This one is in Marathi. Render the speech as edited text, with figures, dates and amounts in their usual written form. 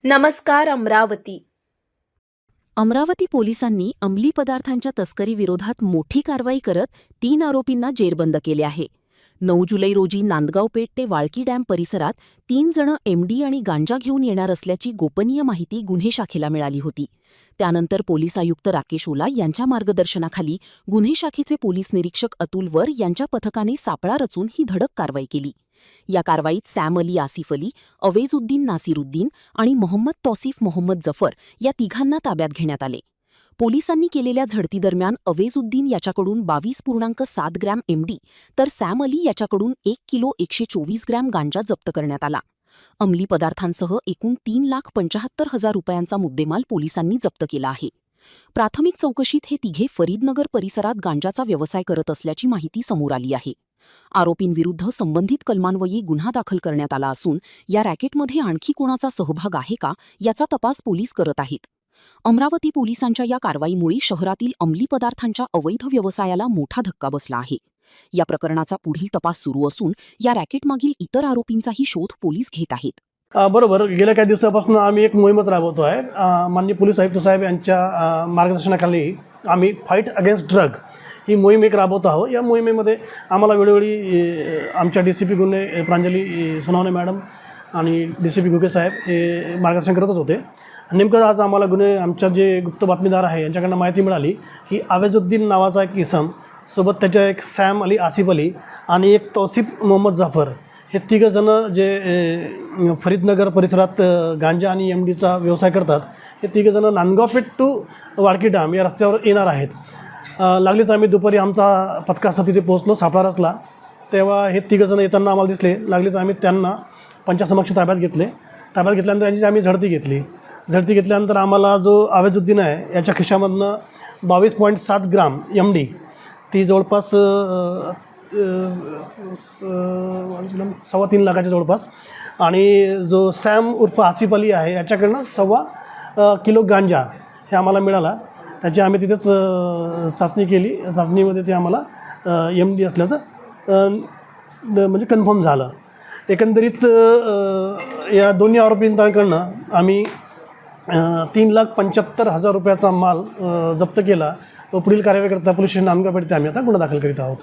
नमस्कार अमरावती. अमरावती पोलिसांनी अंमली पदार्थांच्या तस्करीविरोधात मोठी कारवाई करत 3 आरोपींना जेरबंद केले आहे. 9 जुलै रोजी नांदगाव पेठ ते वाळकी डॅम परिसरात 3 जण एमडी आणि गांजा घेऊन येणार असल्याची गोपनीय माहिती गुन्हे शाखेला मिळाली होती. त्यानंतर पोलीस आयुक्त राकेश ओला यांच्या मार्गदर्शनाखाली गुन्हे शाखेचे पोलीस निरीक्षक अतुल वर यांच्या पथकाने सापळा रचून ही धडक कारवाई केली. या कारवाईत सॅम अली आसिफ अली, अवेजुद्दीन नासिरुद्दीन आणि मोहम्मद तौसिफ मोहम्मद जफर या तिघांना ताब्यात घेण्यात आले. पोलिसांनी केलेल्या झडतीदरम्यान अवेजुद्दीन याच्याकडून 22.7 ग्रॅम एमडी तर सॅम अली याच्याकडून 1 किलो 124 ग्रॅम गांजा जप्त करण्यात आला. अंमली पदार्थांसह एकूण 3,75,000 रुपयांचा मुद्देमाल पोलिसांनी जप्त केला आहे. प्राथमिक चौकशीत हे तिघे फरीदनगर परिसरात गांजाचा व्यवसाय करत असल्याची माहिती समोर आली आहे. आरोपींविरुद्ध संबंधित कलमान्वये गुन्हा दाखल करण्यात आला असून या रॅकेटमध्ये आणखी कोणाचा सहभाग आहे का याचा तपास पोलीस करत आहेत. अमरावती पोलिसांच्या या कारवाईमुळे शहरातील अंमली पदार्थांच्या अवैध व्यवसायाला मोठा धक्का बसला आहे. या प्रकरणाचा पुढील तपास सुरू असून या रॅकेटमागील इतर आरोपींचाही शोध पोलीस घेत आहेत. बरोबर. गेल्या काही दिवसापासून आम्ही एक मोहीमच राबवतो आहे. माननीय पोलीस आयुक्त साहेब यांच्या मार्गदर्शनाखाली आम्ही फाईट अगेन्स्ट ड्रग ही मोहीम एक राबवत आहोत. या मोहिमेमध्ये आम्हाला वेळोवेळी आमच्या DCP गुन्हे प्रांजली सोनवणे मॅडम आणि DCP घुगे साहेब हे मार्गदर्शन करतच होते. नेमकं आज आम्हाला आमच्या जे गुप्त बातमीदार आहे यांच्याकडनं माहिती मिळाली की अवेजुद्दीन नावाचा एक इसम सोबत त्याच्या एक सॅम अली आसिफ अली आणि एक तौसिफ मोहम्मद जाफर हे तिघंजणं जे फरीदनगर परिसरात गांजा आणि MDचा व्यवसाय करतात. हे तिघंजणं नांदगाव पेठ टू वाळकी डॅम या रस्त्यावर येणार आहेत. लागलीच आम्ही दुपारी आमचा पथकासह तिथे पोहोचलो, सापळा रचला. तेव्हा हे तिघंजणं येताना आम्हाला दिसले. लागलीच आम्ही त्यांना पंचासमक्ष ताब्यात घेतले. ताब्यात घेतल्यानंतर यांची आम्ही झडती घेतली. झडती घेतल्यानंतर आम्हाला जो अवेजुद्दीन आहे याच्या खिशामधनं 22.7 ग्राम MD ती जवळपास 3.25 लाखाच्या जवळपास आणि जो सॅम उर्फ आसिफ अली आहे याच्याकडनं 1.25 किलो गांजा हे आम्हाला मिळाला. त्याची आम्ही तिथेच चाचणी केली. चाचणीमध्ये ते आम्हाला MD असल्याचं म्हणजे कन्फर्म झालं. एकंदरीत या दोन्ही आरोपींकडनं आम्ही 3,75,000 रुपयाचा माल जप्त केला. तो पुढील कारवाईकरता पोलीस स्टेशन नांदगाव पेठ आम्ही आता गुन्हा दाखल करीत आहोत.